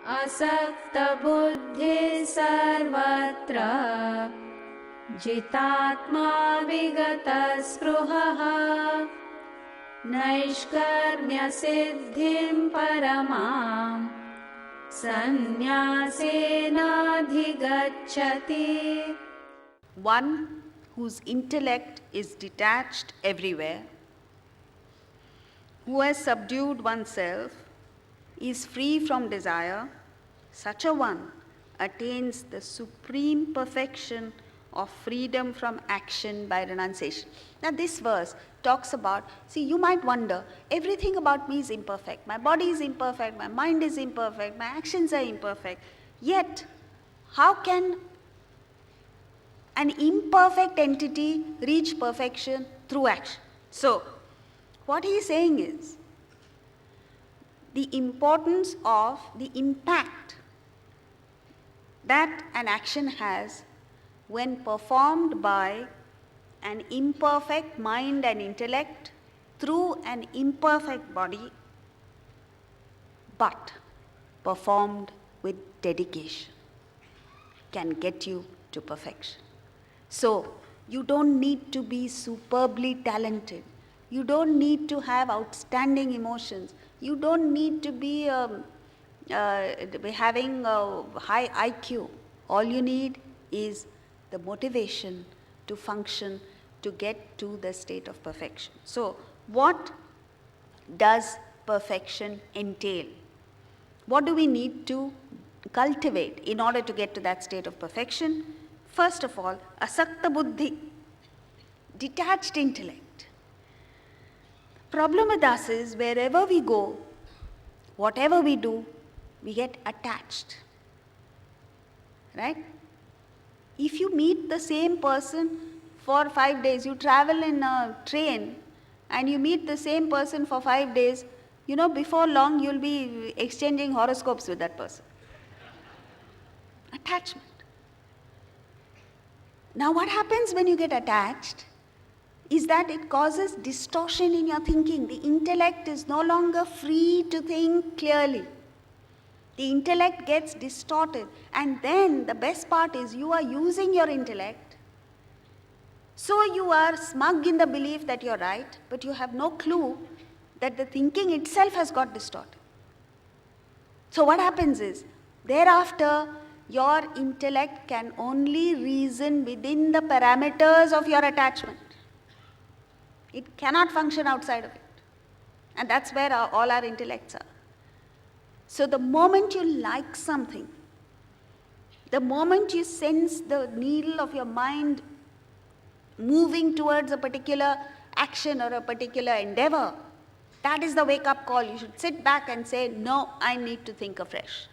asakta buddhi sarvatra jitatma vigata spruhaha naishkarmya siddhim paramam sannyasena adhigacchati. One whose intellect is detached everywhere, who has subdued oneself, is free from desire, such a one attains the supreme perfection of freedom from action by renunciation. Now this verse talks about, see, you might wonder, everything about me is imperfect. My body is imperfect, my mind is imperfect, my actions are imperfect. Yet, how can an imperfect entity reach perfection through action? So, what he is saying is, the importance of the impact that an action has when performed by an imperfect mind and intellect through an imperfect body, but performed with dedication, can get you to perfection. So, you don't need to be superbly talented. You don't need to have outstanding emotions. You don't need to be having a high IQ. All you need is the motivation to function, to get to the state of perfection. So, what does perfection entail? What do we need to cultivate in order to get to that state of perfection? First of all, asakta buddhi, detached intellect. Problem with us is, wherever we go, whatever we do, we get attached. Right? If you meet the same person for 5 days, you travel in a train and you meet the same person for 5 days, before long you'll be exchanging horoscopes with that person. Attachment. Now what happens when you get attached is that it causes distortion in your thinking. The intellect is no longer free to think clearly. The intellect gets distorted, and then the best part is you are using your intellect, so you are smug in the belief that you're right, but you have no clue that the thinking itself has got distorted. So what happens is, thereafter, your intellect can only reason within the parameters of your attachment. It cannot function outside of it. And that's where all our intellects are. So the moment you like something, the moment you sense the needle of your mind moving towards a particular action or a particular endeavor, that is the wake-up call. You should sit back and say, no, I need to think afresh.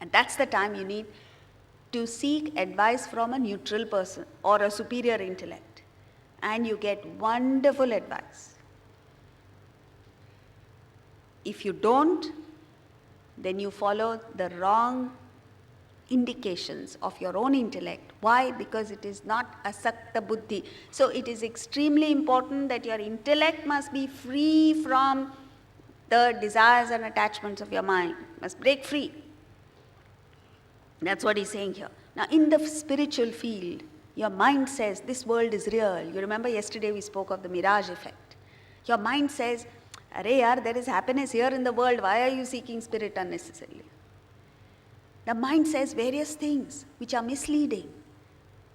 And that's the time you need to seek advice from a neutral person or a superior intellect. And you get wonderful advice. If you don't, then you follow the wrong indications of your own intellect. Why? Because it is not asakta buddhi. So it is extremely important that your intellect must be free from the desires and attachments of your mind. Must break free. That's what he's saying here. Now in the spiritual field, your mind says this world is real. You remember yesterday we spoke of the mirage effect. Your mind says, "Arey yaar, there is happiness here in the world. Why are you seeking spirit unnecessarily?" The mind says various things which are misleading.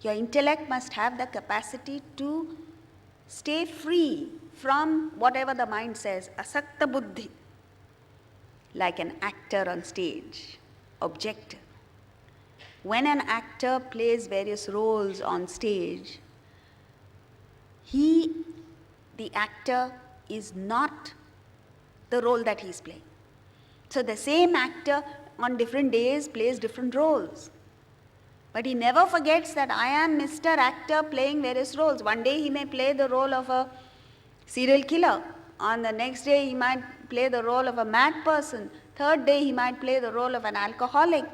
Your intellect must have the capacity to stay free from whatever the mind says, asakta buddhi, like an actor on stage, objective. When an actor plays various roles on stage, the actor, is not the role that he's playing. So the same actor on different days plays different roles. But he never forgets that I am Mr. Actor playing various roles. One day he may play the role of a serial killer. On the next day he might play the role of a mad person. Third day he might play the role of an alcoholic.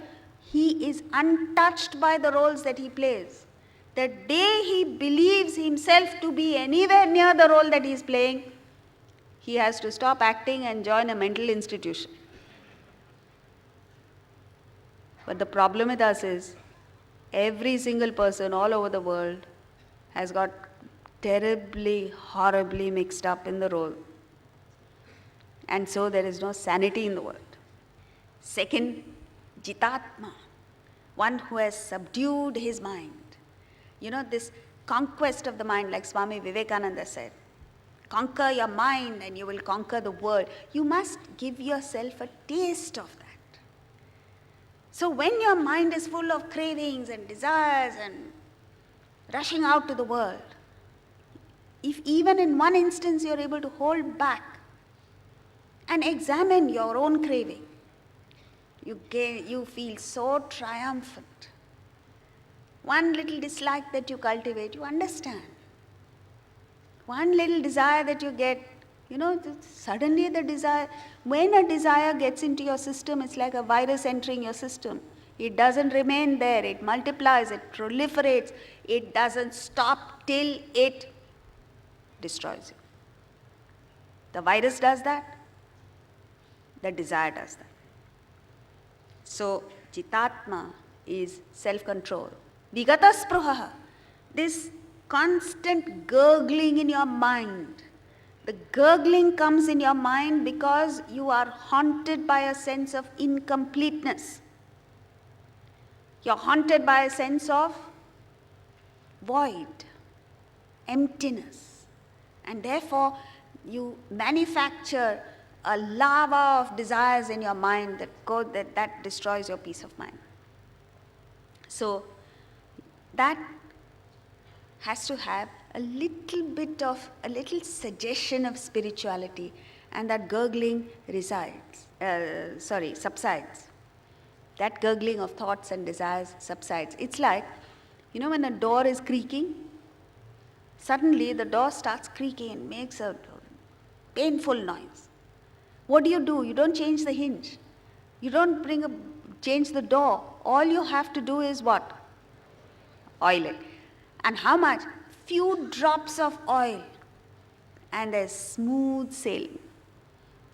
He is untouched by the roles that he plays. The day he believes himself to be anywhere near the role that he is playing, he has to stop acting and join a mental institution. But the problem with us is, every single person all over the world has got terribly, horribly mixed up in the role. And so there is no sanity in the world. Second, jitatma, one who has subdued his mind. You know, this conquest of the mind, like Swami Vivekananda said, conquer your mind and you will conquer the world. You must give yourself a taste of that. So when your mind is full of cravings and desires and rushing out to the world, if even in one instance you're able to hold back and examine your own craving, you feel so triumphant. One little dislike that you cultivate, you understand. One little desire that you get, suddenly the desire, when a desire gets into your system, it's like a virus entering your system. It doesn't remain there, it multiplies, it proliferates, it doesn't stop till it destroys you. The virus does that, the desire does that. So, jitatma is self-control. Vigata spruhaha, this constant gurgling in your mind. The gurgling comes in your mind because you are haunted by a sense of incompleteness. You're haunted by a sense of void, emptiness. And therefore, you manufacture a lava of desires in your mind that destroys your peace of mind. So, that has to have a little suggestion of spirituality, and that gurgling subsides. That gurgling of thoughts and desires subsides. It's like, when a door is creaking, suddenly the door starts creaking and makes a painful noise. What do? You don't change the hinge. You don't change the door. All you have to do is what? Oil it. And how much? Few drops of oil, and there's smooth sailing.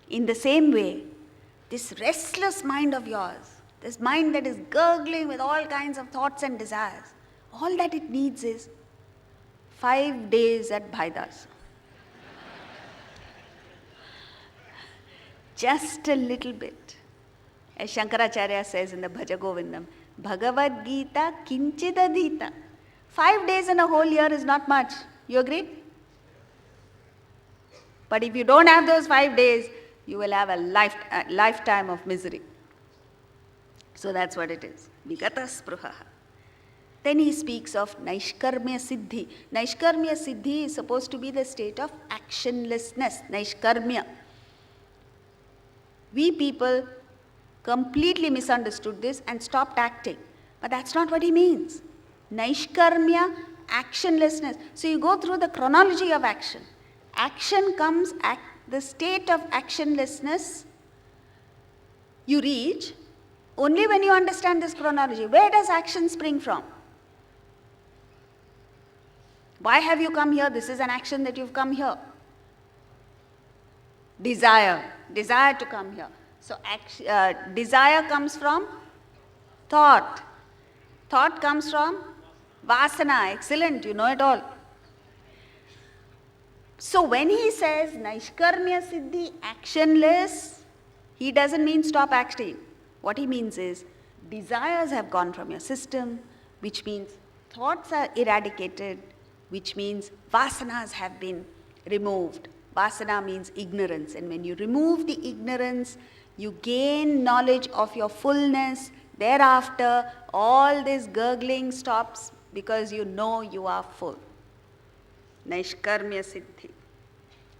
In the same way, this restless mind of yours, this mind that is gurgling with all kinds of thoughts and desires, all that it needs is 5 days at Bhaidas. Just a little bit. As Shankaracharya says in the Bhaja Govindam, Bhagavad Gita kinchidadhita. 5 days in a whole year is not much. You agree? But if you don't have those 5 days, you will have a lifetime of misery. So that's what it is. Vigata spruhaha. Then he speaks of Naishkarmya Siddhi. Naishkarmya Siddhi is supposed to be the state of actionlessness. Naishkarmya. We people completely misunderstood this and stopped acting. But that's not what he means. Naishkarmya, actionlessness. So you go through the chronology of action. Action comes at the state of actionlessness you reach only when you understand this chronology. Where does action spring from? Why have you come here? This is an action that you've come here. Desire to come here. So desire comes from thought. Thought comes from Vasana, excellent, you know it all. So when he says Naishkarmya Siddhi, actionless, he doesn't mean stop acting. What he means is desires have gone from your system, which means thoughts are eradicated, which means vasanas have been removed. Vasana means ignorance, and when you remove the ignorance, you gain knowledge of your fullness. Thereafter, all this gurgling stops, because you know you are full. Naishkarmya Siddhi.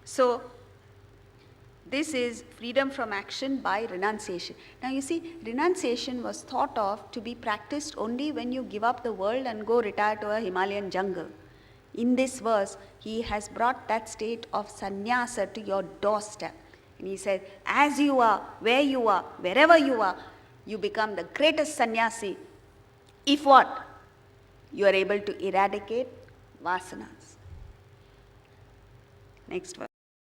So, this is freedom from action by renunciation. Now you see, renunciation was thought of to be practiced only when you give up the world and go retire to a Himalayan jungle. In this verse, he has brought that state of sannyasa to your doorstep. And he said, as you are, where you are, wherever you are, you become the greatest sannyasi. If what? You are able to eradicate vasanas. Next verse.